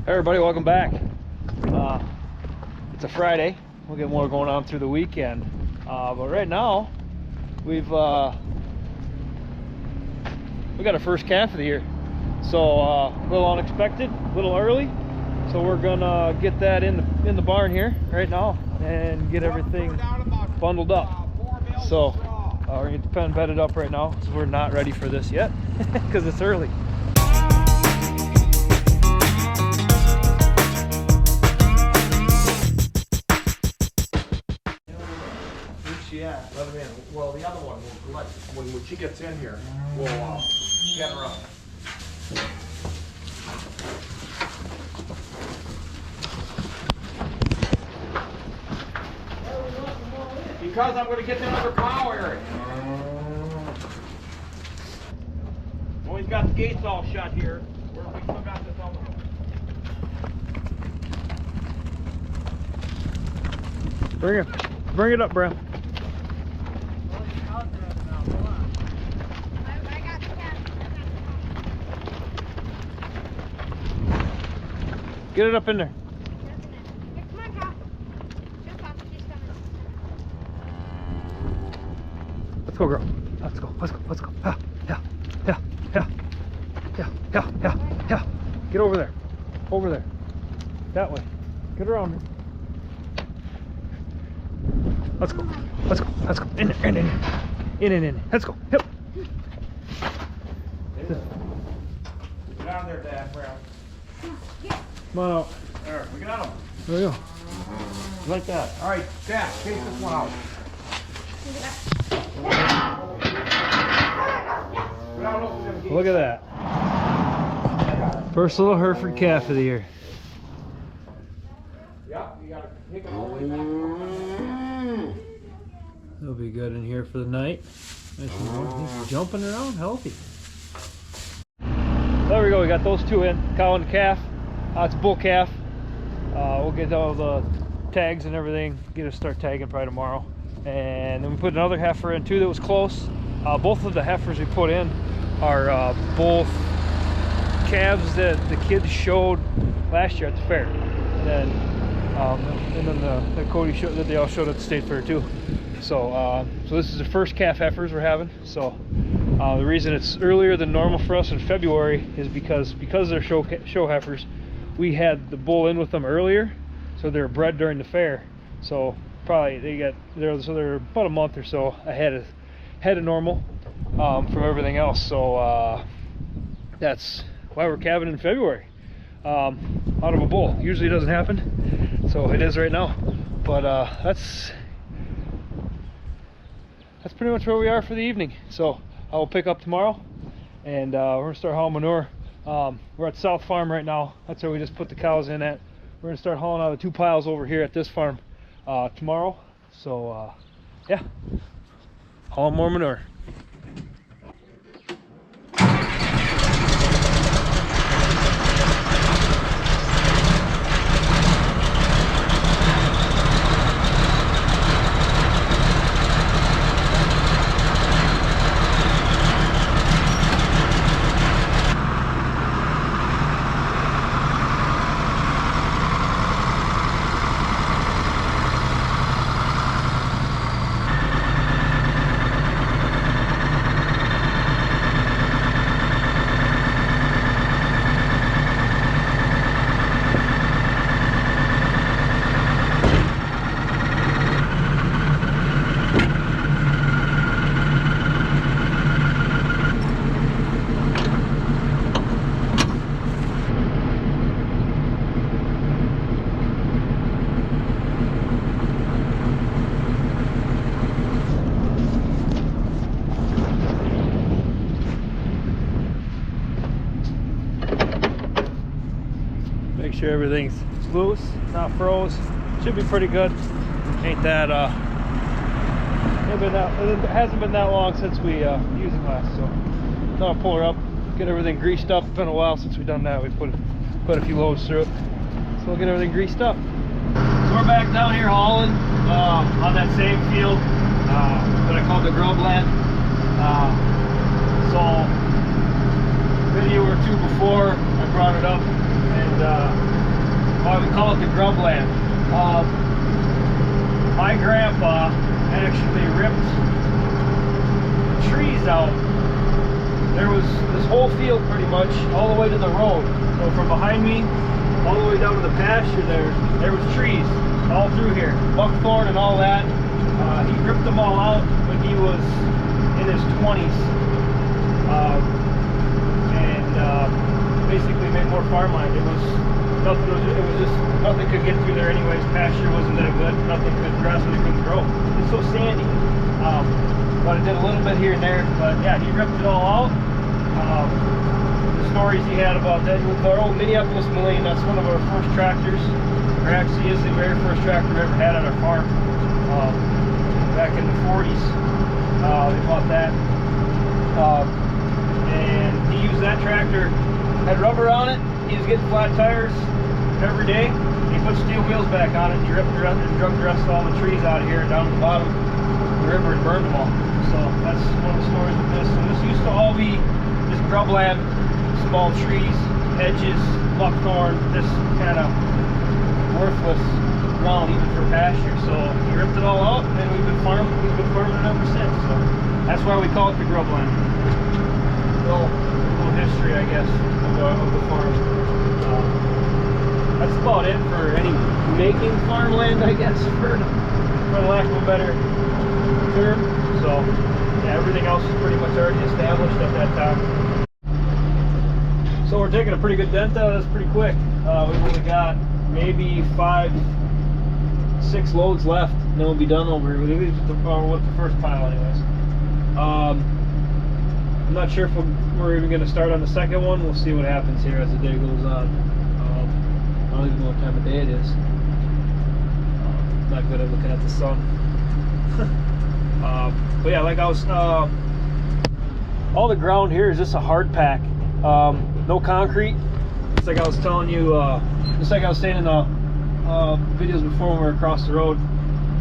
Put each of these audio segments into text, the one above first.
Hey everybody, welcome back. It's a Friday. We'll get more going on through the weekend. But right now, we got our first calf of the year. So a little unexpected, a little early. So we're gonna get that in the barn here right now and get everything bundled up. So we're gonna get the pen bedded up right now because we're not ready for this yet because it's early. Yeah, let him in. Well, the other one, when she gets in here, we'll get her up. Because I'm going to get another cow, Eric. Well, he's got the gates all shut here. We still got this on the road. Bring it up, Brown. Get it up in there. Come on, Kyle. Jump off. She's coming. Let's go, girl. Let's go. Yeah. Get over there. Over there. That way. Get around her. Let's go. In there. Let's go. Yep. Get out of there, Dad, Brown. Come on out. There, we got him. There we go. Like that. All right, Dad, take this one out. Look at that. First little Hereford calf of the year. Yep, you gotta take it all the way back. He'll be good in here for the night. Nice and warm. He's jumping around healthy. There we go. We got those two in. Cow and calf. It's a bull calf. We'll get all the tags and everything. Get to start tagging probably tomorrow. And then we put another heifer in too that was close. Both of the heifers we put in are both calves that the kids showed last year at the fair. And then the Cody showed that they all showed at the state fair too. So this is the first calf heifers we're having. So the reason it's earlier than normal for us in February is because they're show heifers. We had the bull in with them earlier, so they're bred during the fair. So probably they're about a month or so ahead of normal from everything else. So that's why we're calving in February out of a bull. Usually it doesn't happen, so it is right now. But that's pretty much where we are for the evening. So I will pick up tomorrow, and we're gonna start hauling manure. We're at South Farm right now. That's where we just put the cows in at. We're gonna start hauling out of 2 piles over here at this farm tomorrow. So yeah, hauling more manure. Make sure everything's loose, not froze. Should be pretty good. Ain't that it hasn't been that long since we used them last, so now I'll pull her up, get everything greased up. It's been a while since we've done that. We put a few loads through it, so we'll get everything greased up. So we're back down here hauling on that same field that I called the grubland. So video or two before I brought it up, and why we call it the grubland. My grandpa actually ripped trees out. There was this whole field pretty much all the way to the road. So from behind me all the way down to the pasture there was trees all through here, buckthorn and all that. He ripped them all out when he was in his 20s, and basically made more farmland. It was just nothing could get through there anyways. Pasture wasn't that good. Nothing could, grass really couldn't grow. It's so sandy. But it did a little bit here and there. But yeah, he ripped it all out. The stories he had about that with our old Minneapolis Million. That's one of our first tractors. Or actually is the very first tractor we ever had on our farm. Back in the 40s, we bought that. And he used that tractor, had rubber on it. He was getting flat tires every day. He put steel wheels back on it. He ripped the rest and drug the rest of all the trees out of here and down to the bottom of the river and burned them all. So that's one of the stories with this. And this used to all be just grubland, small trees, hedges, buckthorn, this kind of worthless ground even for pasture. So he ripped it all out, and we've been farming it ever since. So that's why we call it the grubland. Little history, I guess, of the farm. That's about it for any making farmland, I guess, for lack of a better term. So yeah, everything else is pretty much already established at that time. So we're taking a pretty good dent out of this pretty quick. We've only got maybe 5-6 loads left, and then we'll be done over here with the first pile anyways. I'm not sure if we're even going to start on the second one. We'll see what happens here as the day goes on. I don't even know what time of day it is. Not good at looking at the sun. But yeah, like I was, all the ground here is just a hard pack. No concrete. Just like I was telling you, just like I was saying in the videos before when we were across the road,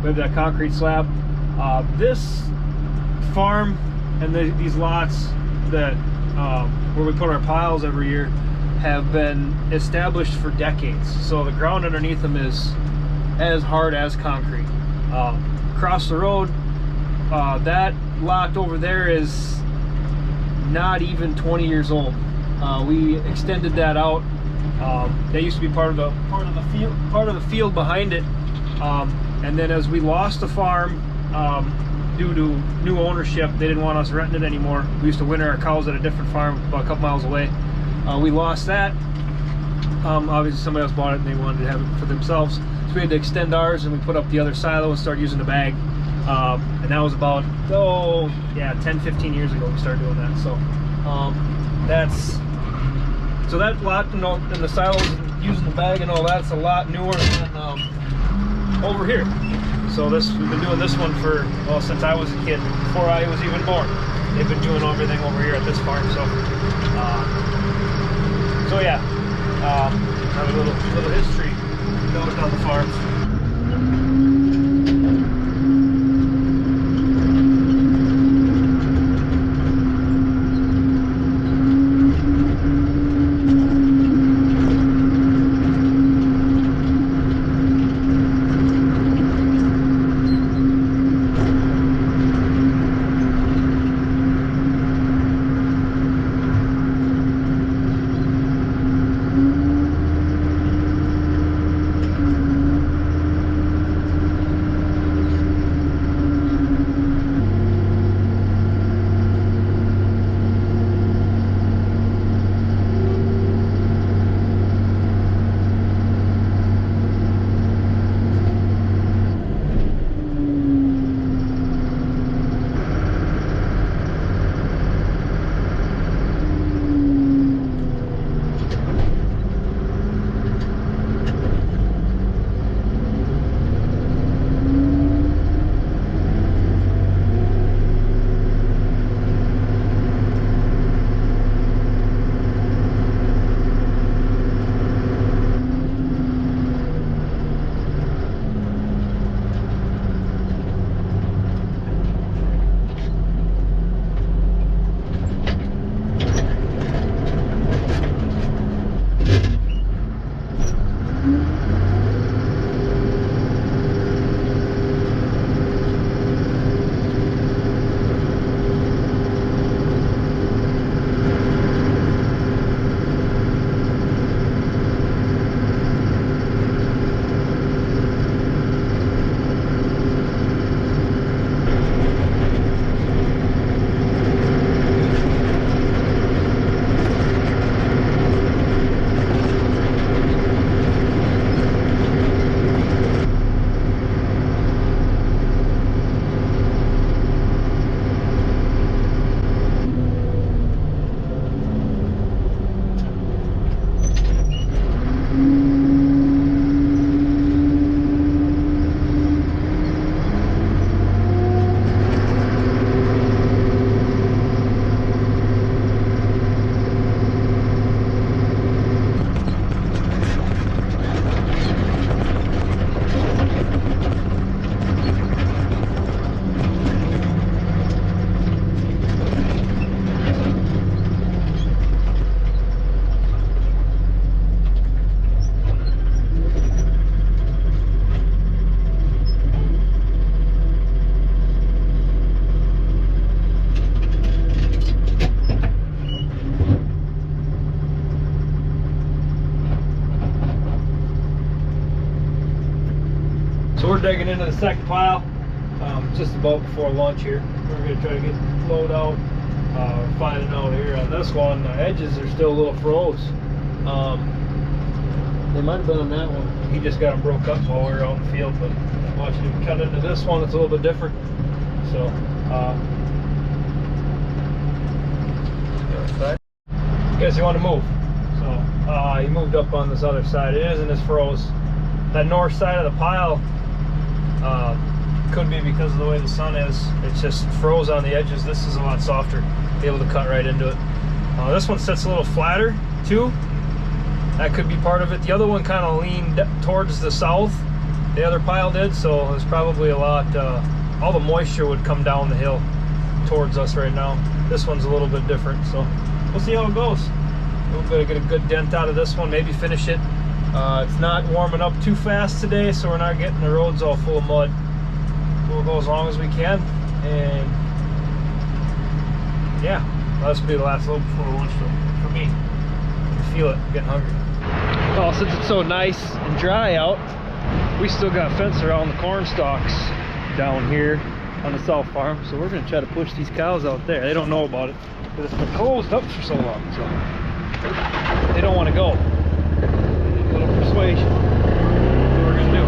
we have that concrete slab. This farm and these lots that where we put our piles every year have been established for decades. So the ground underneath them is as hard as concrete. Across the road, that lot over there is not even 20 years old. We extended that out. That used to be part of the field behind it. And then as we lost the farm due to new ownership, they didn't want us renting it anymore. We used to winter our cows at a different farm about a couple miles away. We lost that. Obviously somebody else bought it and they wanted to have it for themselves. So we had to extend ours, and we put up the other silo and started using the bag. And that was about, 10-15 years ago we started doing that. So so that lot and the silos and using the bag and all that's a lot newer than over here. So we've been doing this one for, well, since I was a kid, before I was even born. They've been doing everything over here at this farm. So yeah, have a little history note on the farm. So we're digging into the second pile, just about before lunch here. We're gonna try to get load out. Finding out here on this one, the edges are still a little froze. They might have been on that one. He just got them broke up while we were out in the field, but watching him cut into this one, it's a little bit different. So, I guess he wanted to move. So, he moved up on this other side. It isn't as froze. That north side of the pile, could be because of the way the sun is. It's just froze on the edges. This is a lot softer, be able to cut right into it. This one sits a little flatter too. That could be part of it. The other one kind of leaned towards the south. The other pile did, so there's probably a lot, all the moisture would come down the hill towards us right now. This one's a little bit different, so we'll see how it goes. We're gonna get a good dent out of this one, maybe finish it. It's not warming up too fast today, so we're not getting the roads all full of mud. We'll go as long as we can, and yeah, that'll be the last load before lunch for me. I can feel it, I'm getting hungry. Well, since it's so nice and dry out, we still got fence around the corn stalks down here on the south farm, so we're going to try to push these cows out there. They don't know about it because it's been closed up for so long, so they don't want to go. They need a little persuasion. That's what we're going to do.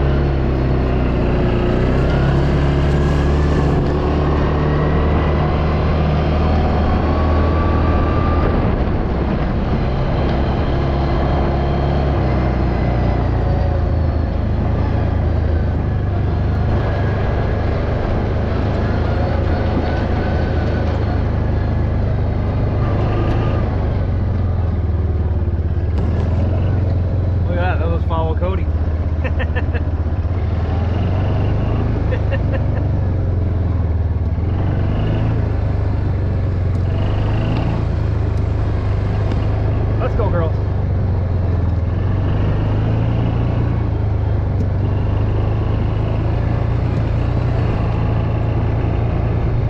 Let's go, girls.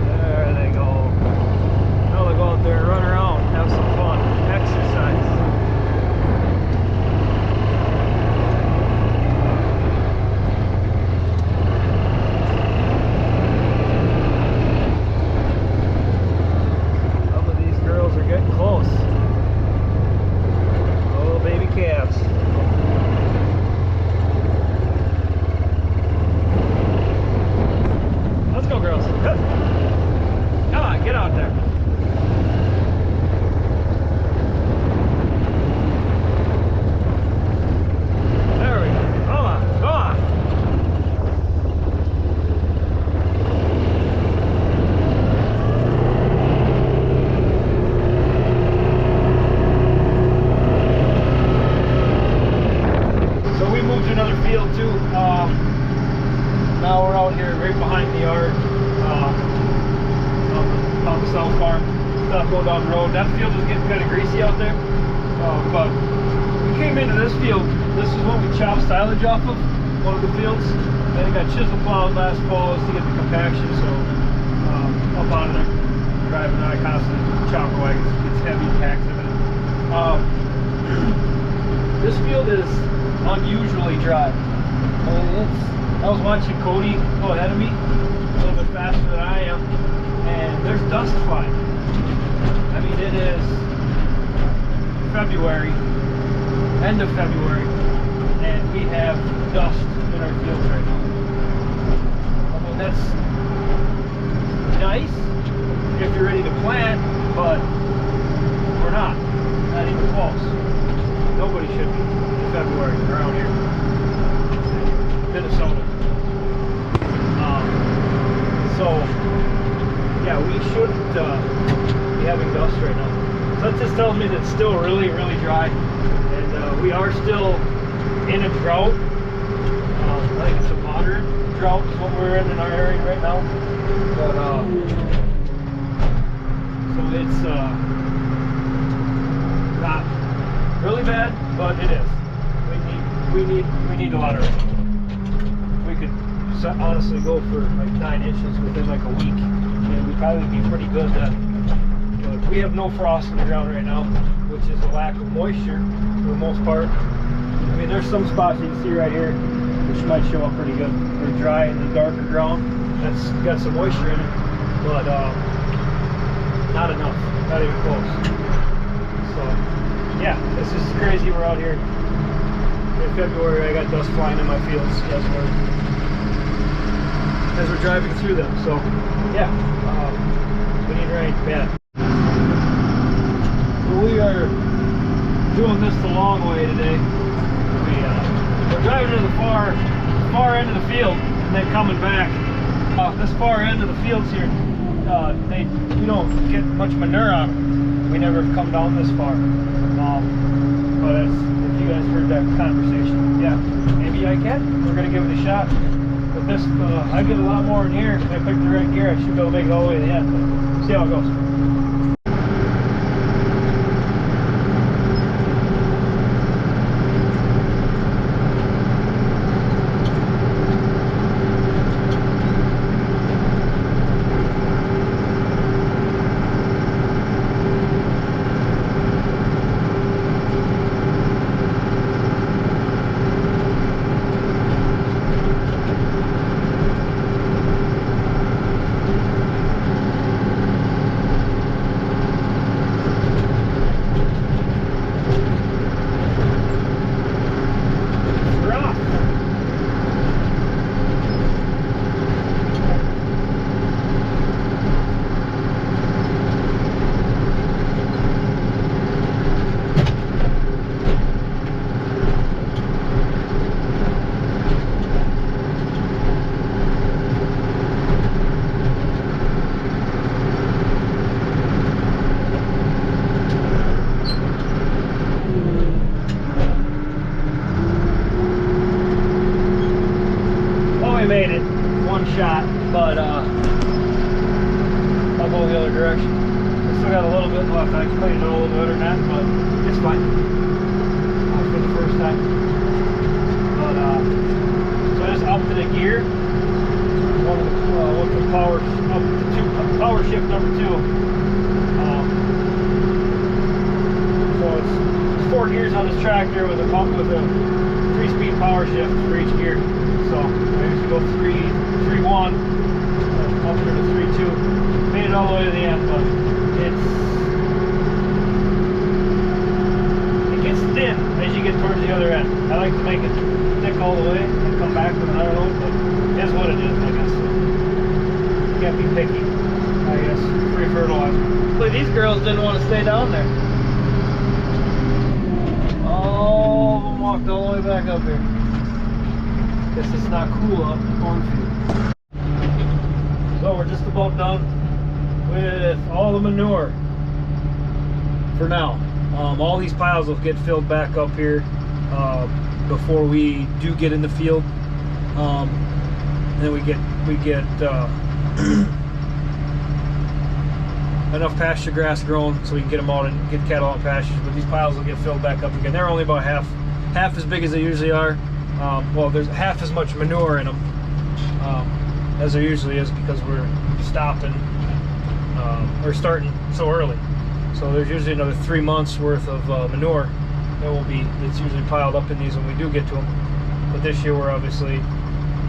There they go. Now they'll go out there and run around, have some fun, exercise. Some of these girls are getting close. Baby calves. Let's go, girls. Come on, get out there. There we go. Come on, come on. Another field too. Now we're out here right behind the yard on the south farm. Stuff going down the road. That field was getting kind of greasy out there, but we came into this field. This is what we chopped silage off of, one of the fields. Then it got chisel plowed last fall to get the compaction. So up on there, driving out of constant chopper wagons. It's heavy, packs in it. This field is unusually dry. I was watching Cody go ahead of me a little bit faster than I am, and there's dust flying. I mean, it is February, end of February, and we have dust in our fields right now. I mean, that's nice if you're ready to plant, but we're not even close. Nobody should be in February around here, Minnesota. So yeah, we shouldn't be having dust right now. So that just tells me that it's still really, really dry, and we are still in a drought. I think it's a moderate drought is what we're in our area right now. But so it's not really bad, but it is. We need a lot of rain. We could honestly go for like 9 inches within like a week, and we'd probably be pretty good then. But we have no frost in the ground right now, which is a lack of moisture for the most part. I mean, there's some spots you can see right here which might show up pretty good. They're dry in the darker ground. That's got some moisture in it, but not enough, not even close. So yeah, this is crazy. We're out here in February. I got dust flying in my fields as we're driving through them. So yeah, we need rain bad. We are doing this the long way today. We're driving to the far end of the field and then coming back. This far end of the fields here, we don't get much manure on them. We never have come down this far. But if you guys heard that conversation, yeah, maybe I can. We're gonna give it a shot. But this, I get a lot more in here. If I pick the right gear, I should be able to make it all the way to the end. But see how it goes. Made it one shot, but I'll go the other direction. I still got a little bit left. I can clean it a little better than that, but it's fine for the first time. But so I just upped the gear. With the power up to power shift number 2. So it's 4 gears on this tractor with a 3-speed power shift for each gear. So I usually go 3-1, up here to 3-2. Made it all the way to the end, but it gets thin as you get towards the other end. I like to make it thick all the way and come back with another load, but it is what it is, I guess. You can't be picky, I guess. Free fertilizer. These girls didn't want to stay down there. All of them walked all the way back up here. Guess it's not cool out in the cornfield. So we're just about done with all the manure for now. All these piles will get filled back up here before we do get in the field. And then we get enough pasture grass growing so we can get them out and get cattle out in pastures. But these piles will get filled back up again. They're only about half as big as they usually are. Well, there's half as much manure in them as there usually is because we're stopping or starting so early. So there's usually another 3 months worth of manure that's usually piled up in these when we do get to them. But this year we're obviously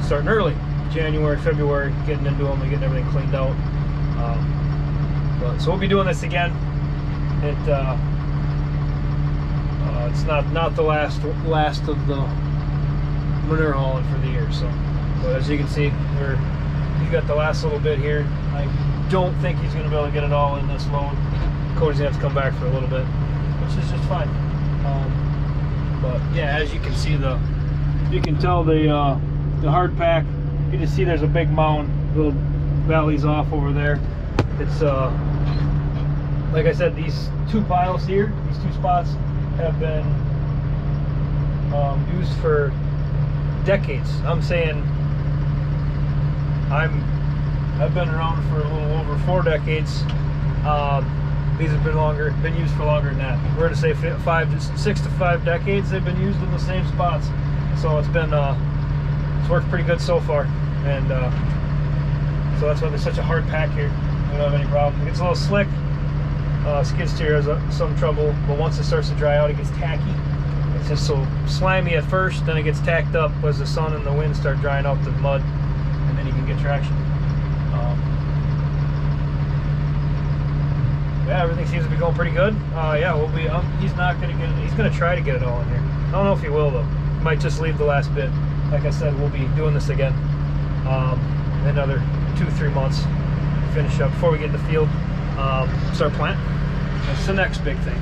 starting early, January, February, getting into them and getting everything cleaned out. So we'll be doing this again. It's not the last of the manure hauling for the year. So, but as you can see, he's got the last little bit here. I don't think he's going to be able to get it all in this load. Cody's going to have to come back for a little bit, which is just fine. But yeah, as you can see, you can tell the hard pack. You can see there's a big mound, little valleys off over there. It's like I said, these 2 piles here, these 2 spots have been used for decades. I'm saying I've been around for a little over 4 decades. These have been used for longer than that. We're going to say 6 to 5 decades they've been used in the same spots. So it's worked pretty good so far, and so that's why there's such a hard pack here. We don't have any problem. It gets a little slick. Skid steer has some trouble, but once it starts to dry out, it gets tacky. It's just so slimy at first, then it gets tacked up as the sun and the wind start drying out the mud, and then you can get traction. Yeah, everything seems to be going pretty good. Yeah, we'll be. He's not gonna get. He's gonna try to get it all in here. I don't know if he will though. He might just leave the last bit. Like I said, we'll be doing this again in another 2-3 months. Finish up before we get in the field. Start planting. That's the next big thing.